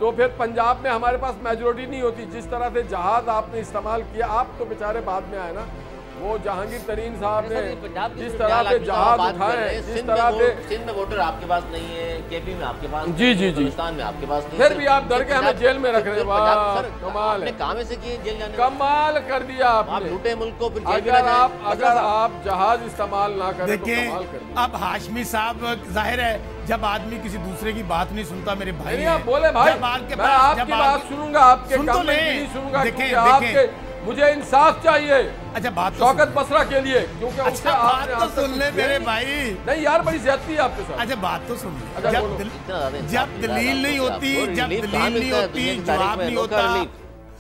तो फिर पंजाब में हमारे पास मेजोरिटी नहीं होती। जिस तरह से जहाज आपने इस्तेमाल किया, आप तो बेचारे बाद में आए ना। वो जहांगीर तरीन साहब ने जिस तरह से जहाज उठाए, जिस तरह से सिंध में वोटर आपके पास नहीं है, केपी में आपके पास, जी बलूचिस्तान में आपके पास नहीं, फिर भी आप डर के हमें जेल में रख रहे हैं। कमाल है, काम ऐसे किए जेल जाने, कमाल कर दिया आप लूटे मुल्क को। फिर अगर आप जहाज इस्तेमाल ना करें तो कमाल कर दिया। अब हाशमी साहब, जाहिर है जब आदमी किसी दूसरे की बात नहीं सुनता, मेरे भाई आप बोले भाई मैं आपकी बात सुनूंगा, आपके कमेंट नहीं सुनूंगा, क्योंकि आपके मुझे इंसाफ चाहिए। अच्छा बात शौकत बसरा के लिए, क्योंकि अच्छा बात तो सुन ले मेरे भाई। नहीं यार, बड़ी ज्यादती है आपके साथ। अच्छा बात तो सुन ले। जब दलील नहीं होती, जवाब नहीं होता,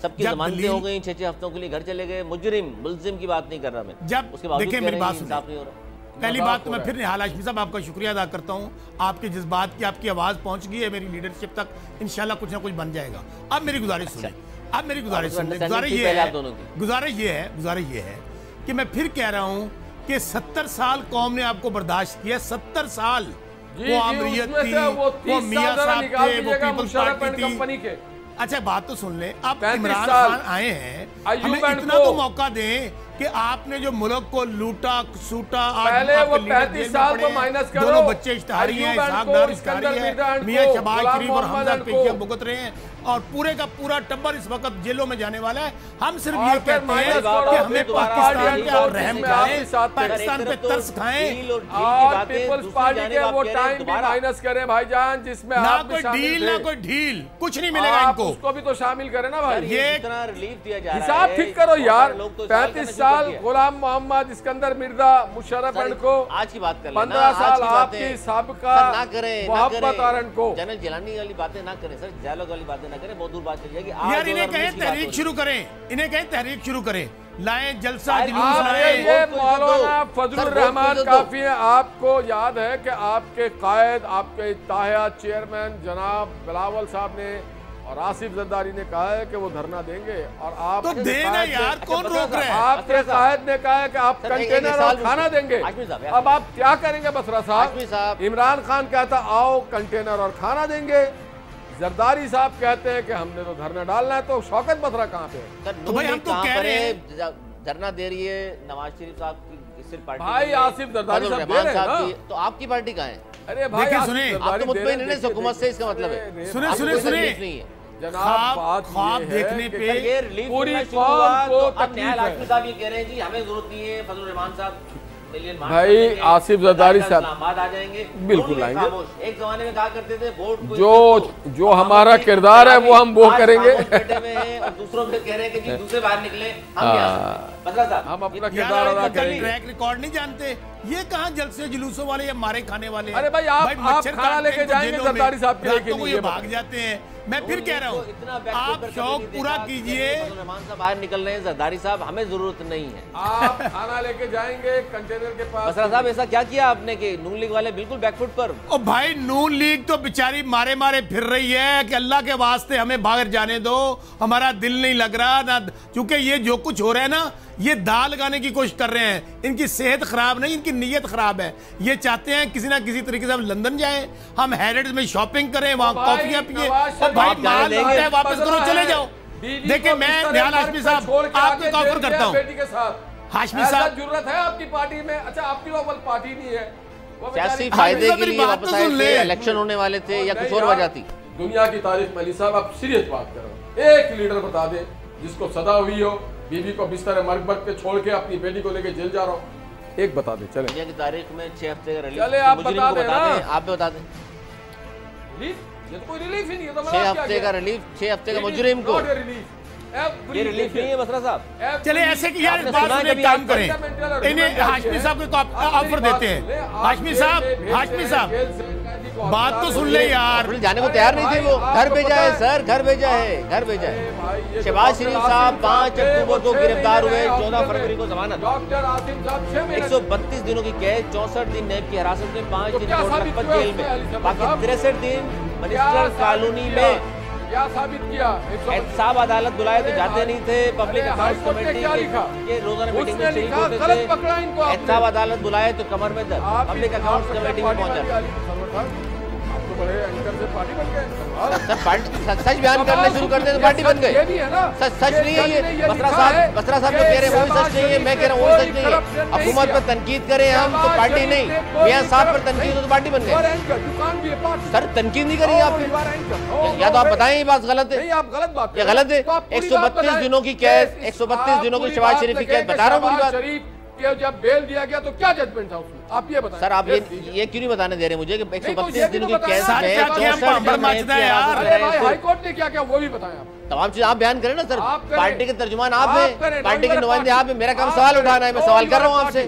सबकी जमानतें हो गई, 6-6 हफ्तों के लिए घर चले गए मुजरिम, मुलजिम की बात नहीं कर रहा मैं। जब उसके बावजूद देखिए मेरी बात सुनिए, इंसाफ नहीं हो रहा। पहली बात तो मैं फिर निहाल हाशमी साहब आपका शुक्रिया अदा करता हूँ। आपके जज्बात की आपकी आवाज़ पहुँच गई है मेरी लीडरशिप तक, इंशाल्लाह कुछ ना कुछ बन जाएगा। अब मेरी गुजारिश सुनिए, अब मेरी गुजारिश सुनिए। गुजारिश ये है कि मैं फिर कह रहा हूँ कि 70 साल कौम ने आपको बर्दाश्त किया। 70 साल वो आमरीयत थी, वो मियां साहब थे, वो पीपल्स पार्टी थी। अच्छा बात तो सुन ले, अब इमरान खान आए हैं, हमें इतना तो मौका दें कि आपने जो मुल्क को लूटा सूटा, पहले वो 35 साल तो माइनस करो। दोनों बच्चे इश्तहारी हैं, इसाकदार इश्तहारी है, मियां शहबाज शरीफ और हमजा पेशिया भुगत रहे हैं, और पूरे का पूरा टब्बर इस वक्त जेलों में जाने वाला है। हम सिर्फ ये कहते हैं कि हमें पाकिस्तान पे आप रहम खाएं, पाकिस्तान पे तरस खाएं, और पीपल्स पार्टी के वो टाइम भी माइनस करें भाईजान, जिसमें ना कोई डील ना कोई ढील, कुछ नहीं मिलेगा इनको। उसको भी तो शामिल करें ना भाई। ये इतना रिलीफ दिया जा रहा है, हिसाब ठीक करो यार। 35 साल गुलाम मोहम्मद, इस्कंदर मिर्जा, मुशर्रफ को आज की बात कर 15 साल आपकी साबिका ना करें, मोहब्बत आरन को जनरल जिलानी वाली बातें ना करें सर, डायलॉग वाली बातें ना करें, बहुत दूर बात चल जाएगी। यार इन्हें कहें तहरीक शुरू करें, इन्हें कहें तहरीक शुरू करें, लाएं जलसा जुलूस लाएं। ये मौलाना फजलुर रहमान काफी है। आपको याद है कि आपके कायद, आपके इत्तेहाद चेयरमैन जनाब बिलावल साहब ने और आसिफ जरदारी ने कहा है कि वो धरना देंगे, और आप तो देना यार, कौन रोक रहे हैं? आपके कायद ने कहा है कि आप कंटेनर और खाना देंगे। अब आप क्या करेंगे बसरा साहब? इमरान खान कहता आओ कंटेनर और खाना देंगे, जरदारी साहब कहते हैं कि हमने तो धरना डालना है। तो शौकत बसरा कहाँ पे? तो भाई हम तो कह रहे हैं धरना दे रही है नवाज शरीफ साहब की सिर्फ पार्टी, भाई आसिफ जरदारी साहब दे रहे हैं ना, तो आपकी पार्टी कहाँ है? अरे भाई सुने, आप तो मुतमईन नहीं हुकूमत से, इसका मतलब है सुने ख्वाब देखने पे पूरी कौम को न्याय हाशमी साहब ये कह रहे हैं जी हमें जरूरत नहीं है, फजलुर रहमान साहब भाई आसिफ जरदारी साहब आ जाएंगे, बिल्कुल आएंगे। एक जमाने में कहा करते थे वोट जो हमारा किरदार है वो हम वो करेंगे, और दूसरों पे कह रहे हैं कि जी दूसरे बाहर निकले, हम अपना किरदार अदा करेंगे। ट्रैक रिकॉर्ड नहीं जानते, ये कहाँ जलसे जुलूसों वाले या मारे खाने वाले? अरे भाई आप खाना लेके जाएंगे जरदारी साहब के लेके ये भाग जाते हैं। मैं फिर कह रहा हूँ आप शौक पूरा कीजिए। रहमान साहब बाहर निकल रहे हैं, जरदारी साहब हमें जरूरत नहीं है। आप खाना लेके जाएंगे कंटेनर के पास। बसरा साहब ऐसा क्या किया आपने कि नून लीग वाले बिल्कुल बैकफुट पर? ओ भाई नून लीग तो बेचारी मारे मारे फिर रही है कि अल्लाह के वास्ते हमें बाहर जाने दो, हमारा दिल नहीं लग रहा ना, क्योंकि ये जो कुछ हो रहा है ना, ये दाल लगाने की कोशिश कर रहे हैं। इनकी सेहत खराब नहीं, इनकी नीयत खराब है। ये चाहते हैं किसी ना किसी तरीके से हम लंदन जाएं, हम हैरिडेज में शॉपिंग करें, वहां कॉफियां पिए, और भाई माल लूटते हैं, वापस करो चले जाओ। देखिए मैं निहाल हाशमी साहब आपको ऑफर करता हूँ, बेटी के साथ हाशमी साहब जरूरत है आपकी पार्टी में। अच्छा आपकी लोकल पार्टी नहीं है, सियासी फायदे के लिए वापस आए थे, इलेक्शन होने वाले थे या कुछ और वजह थी? दुनिया की तारीफ में अली साहब आप सीरियस बात करो, एक लीडर बता दे जिसको सदा हुई हो, बीवी को बिस्तर मरबत पे छोड़ के अपनी बेटी को लेके जेल जा रहा हूँ, एक बता दे। चले दुनिया की तारीख में 6 हफ्ते का रिलीफ, चले आप बता दें, आप भी बता दें। ये तो कोई रिलीफ ही नहीं है, तो 6 हफ्ते का रिलीफ, 6 हफ्ते का मुजरिम को ये रिलीफ नहीं है बसरा साहब। चले ऐसे कि यार बात सुने, काम करें, इन्हें हाशमी साहब को ऑफर देते हैं। हाशमी साहब बात तो सुन ले यार। जाने को तैयार नहीं थे वो। घर भेजा है सर, घर भेजा है, घर भेजा है। शहबाज शरीफ साहब 5 अक्टूबर को गिरफ्तार हुए, 14 फरवरी को जमानत। 132 दिनों की कैद, 64 दिन नैब की हिरासत में, 5 दिन लखपत जेल में, बाकी 63 दिन मजिस्ट्रेट कॉलोनी में। क्या साबित किया? एहतसाब अदालत बुलाए तो जाते नहीं थे। पब्लिक अकाउंट्स कमेटी के रोजाना मीटिंग में शरीक होते थे। एहतसाब अदालत बुलाए तो कमर में दर्द। पब्लिक अकाउंट्स कमेटी में पहुंचा। बड़े एंकर से पार्टी बन गए सर। पार्टी सच बयान करना शुरू कर दे तो पार्टी बन गए। सच नहीं है ये। बसरा साहब जो कह रहे हैं वो भी सच नहीं है, मैं कह रहा हूँ वो सच नहीं है। हुकूमत पर तनकीद करें हम तो पार्टी नहीं, मियां साहब पर तनकीद हो तो पार्टी बन गए। सर तनकीद नहीं करेंगे आप, या तो आप बताएं ये बात गलत है, आप गलत बात या गलत है। 132 दिनों की कैद, 132 दिनों की शहबाज शरीफ की कैद, बता रहा हूँ पूरी बात। जब बेल दिया गया तो क्या जजमेंट था उसमें, आप ये बताएं। सर आप ये क्यों नहीं बताने दे रहे मुझे कि 132 दिनों की कैद है, हाई कोर्ट ने क्या क्या वो भी बताएं आप। तमाम चीज आप बयान करें ना सर। पार्टी के तर्जुमान आप हैं, पार्टी के नुमाइंदे आप हैं, मेरा काम सवाल उठाना है, मैं सवाल कर रहा हूँ आपसे।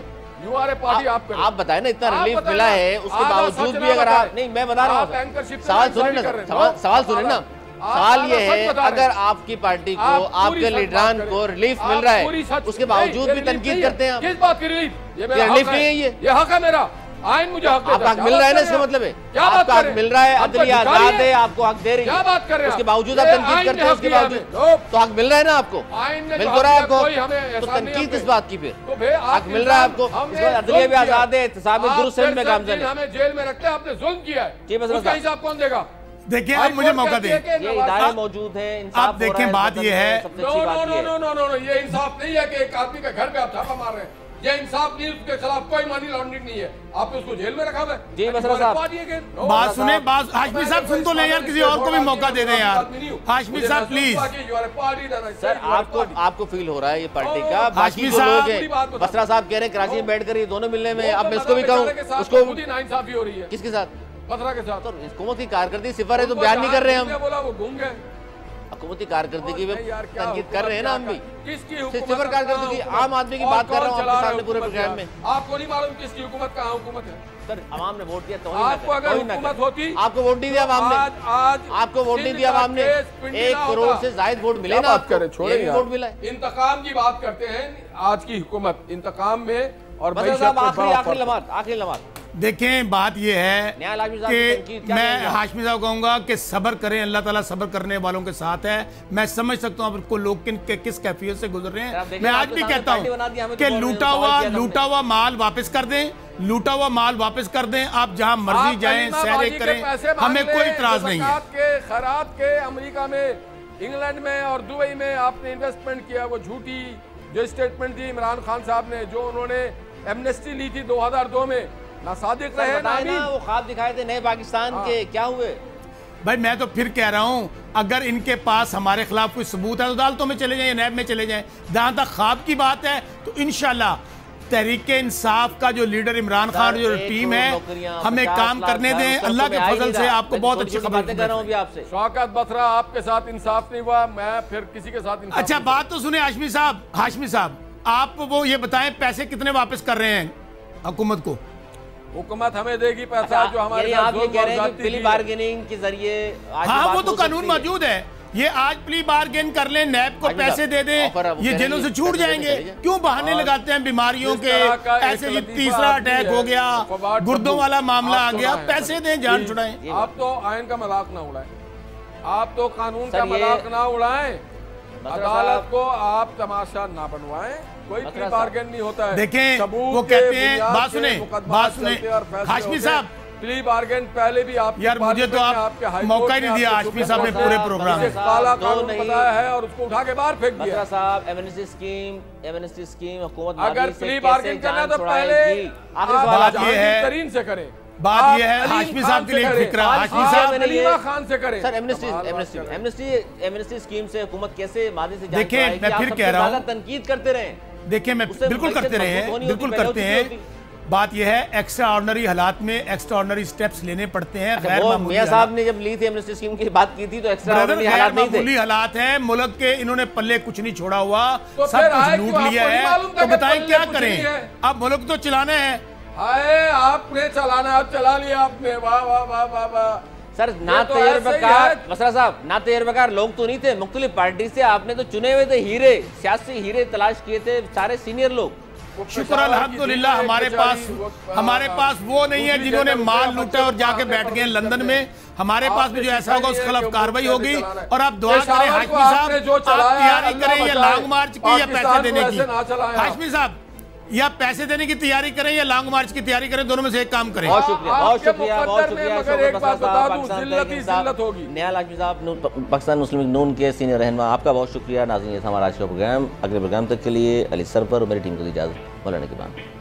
यू आर ए पार्टी, आप बताएं ना, इतना रिलीफ मिला है उसके बावजूद भी अगर आप नहीं, मैं बता रहा हूँ, सवाल सुने ना, सवाल सुने ना। सवाल ये है अगर आपकी पार्टी को, आपके लीडरान को रिलीफ मिल रहा है, उसके बावजूद भी तनकीद करते हैं आप। किस बात की रिलीफ? ये रिलीफ नहीं है, ये हक है मेरा, आइन मुझे हक आपका हक मिल रहा है ना, इसका मतलब है आपका हक मिल रहा है, अदलिया आजाद है, आपको हक दे रही है। क्या बात कर रहे हैं? उसके बावजूद आप तनकीद करते हैं, उसके बावजूद तो हक मिल रहा है ना आपको, मिल तो रहा है आपको, तो तनकीद किस बात की फिर? हक मिल रहा है आपको, अदलिया भी आजाद है, एहतसाब दुरुस्त में गामजन है। हमें जेल में रखते हैं, आपने जुल्म किया है, जी बस उसका हिसाब कौन देगा? देखिए आप मुझे मौका दें, ये इदारे मौजूद हैं, आप देखें बात ये है, नो, ये इंसाफ नहीं है कि एक आदमी के घर पे आप छापा मार रहे हैं, ये इंसाफ नहीं, उसके खिलाफ कोई मनी लॉन्ड्रिंग नहीं है, आपने उसको जेल में रखा है। जी बसरा साहब बात सुने, बात हाशमी साहब सुन तो ले यार, किसी और को भी मौका दे दें यार। हाशमी साहब प्लीज। सर आपको फील हो रहा है ये पार्टी का, बाकी जो लोग हैं, बसरा साहब कह रहे हैं कराची में बैठकर ये दोनों मिलने में, अब मैं इसको भी कहूँ उसको नाइंसाफी हो रही है। किसके साथ? बसरा के साथ। तो हुकूमत की कारकर्दगी सिफर है तो बयान नहीं कर रहे हम। बोला वो घूम गए, हुकूमत की कारकर्दगी में तनकीद कर रहे हैं ना हम भी। किसकी सिफर कारकर्दगी? आम आदमी की बात कर रहा हूँ आपके सामने पूरे प्रोग्राम में। आपको नहीं मालूम किसकी हुकूमत, कहाँ हुकूमत है? सर आवाम ने वोट दिया तो आपको अगर हुकूमत होती, आपको वोट नहीं दिया आवाम ने, आज आपको वोट नहीं दिया आवाम ने। 1 करोड़ से ज्यादा वोट मिले ना आपको, छोड़े वोट मिला। इंतकाम की बात करते हैं आज की हुकूमत, इंतकाम में और आखिरी लम्हात देखें बात यह है कि मैं हाशमी साहब कहूंगा कि सब्र करें, अल्लाह ताला सब्र करने वालों के साथ है। मैं समझ सकता हूं आपको लोग किस कैफियत से गुजर रहे हैं। मैं आज भी कहता हूं कि लूटा हुआ माल वापस कर दें, लूटा हुआ माल वापस कर दें, आप जहां मर्जी जाएं, सैर करें, हमें कोई इतराज नहीं है। खैरात के अमेरिका में, इंग्लैंड में और दुबई में आपने इन्वेस्टमेंट किया, वो झूठी जो स्टेटमेंट दी इमरान खान साहब ने, जो उन्होंने एमनेस्टी ली थी 2002 में, ना सादिक रहे ना वो ख्वाब दिखाए थे नए पाकिस्तान के, क्या हुए? भाई मैं तो फिर कह रहा हूं, अगर इनके पास हमारे खिलाफ कोई सबूत है तो अदालतों में चले जाएं, नैब में चले जाएं। जहां तक ख्वाब की बात है तो इंशाल्लाह तहरीक इंसाफ का जो लीडर इमरान खान जो टीम है, हमें काम करने दें। अल्लाह के फजल से आपको बहुत अच्छी खबर कर रहा हूं आपसे। शौकत बसरा आपके साथ इंसाफ नहीं हुआ, मैं फिर किसी के साथ इंसाफ। अच्छा बात तो सुने हाशमी साहब, आप वो ये बताएं पैसे कितने वापस कर रहे हैं हुकूमत को? हुकूमत हमें देगी पैसा जो हमारे आप ये कह रहे हैं कि प्ली बार्गेनिंग के जरिए। हाँ वो तो कानून मौजूद है, ये आज प्ली बार्गेन कर लें, नैब को पैसे दे दें, ये जेलों से छूट जाएंगे। क्यों बहाने लगाते हैं बीमारियों के? ऐसे ये तीसरा अटैक हो गया, गुर्दों वाला मामला आ गया, पैसे दें, जान छुड़ाएं। आप तो आइन का मजाक ना उड़ाएं, आप तो कानून का मजाक ना उड़ाएं, अदालत को आप तमाशा ना बनवाएं, कोई प्ली बार्गेन नहीं होता है। देखें वो कहते हैं, बात सुने हाशमी साहब, प्ली बार्गेन पहले भी आप यार मुझे तो आप मौका ही नहीं दिया हाशमी साहब ने पूरे प्रोग्राम में। काला कानून बताया है और उसको उठा के बाहर फेंक दिया। साहब एमनेस्टी स्कीम हुकूमत अगर प्ली बार्गेन करना तो पहले बात ये है तरीन से करें, बात ये है हाशमी साहब के लिए फिक्र, हाशमी साहब अलीमा खान से करें। सर एमनेस्टी स्कीम से हुकूमत कैसे मादी से देखिए मैं फिर कह रहा हूँ, तनकीद करते रहे। देखिए मैं बिल्कुल करते रहे हैं, बिल्कुल करते हैं। बात यह है एक्स्ट्रा ऑर्डिनरी हालात में एक्स्ट्रा ऑर्डिनरी स्टेप्स लेने पड़ते हैं। गैर मामूली मियां साहब ने जब ली थी एमनेस्टी स्कीम की बात की थी तो एक्स्ट्रा ऑर्डिनरी हालात नहीं थे, मामूली हालात हैं। मुल्क के इन्होंने पल्ले कुछ नहीं छोड़ा हुआ, सब कुछ लूट लिया है। तो बताएं क्या करें? अब मुल्क तो चलाना है, आए आपने चलाना, आप चला लिया आपने, वाह वाह वाह वाह वाह। सर ना तो तजुर्बेकार मसरा साहब, ना तजुर्बेकार लोग तो नहीं थे, मुख्तलिफ पार्टी से आपने तो चुने हुए थे हीरे, सियासी हीरे तलाश किए थे सारे सीनियर लोग। शुक्र अल्हम्दुलिल्लाह हमारे पास वो नहीं है जिन्होंने माल लूटा और जाके बैठ गए लंदन में। हमारे पास भी जो ऐसा होगा उसके खिलाफ कार्रवाई होगी। और आप दुआ करें हाशमी साहब, आप तैयारी करें या लॉन्ग मार्च की या पैसे देने की। हाशमी साहब, या पैसे देने की तैयारी करें या लॉन्ग मार्च की तैयारी करें, दोनों में से एक काम करें। बहुत शुक्रिया, बहुत शुक्रिया, बहुत शुक्रिया। निहाल हाशमी साहब, पाकिस्तान मुस्लिम लीग नून के सीनियर रहनुमा, आपका बहुत शुक्रिया। नाज़रीन, ये था हमारा आज का प्रोग्राम। अगले प्रोग्राम तक के लिए अली सरवर और मेरी टीम को इजाज़त। मौलाना के बाद।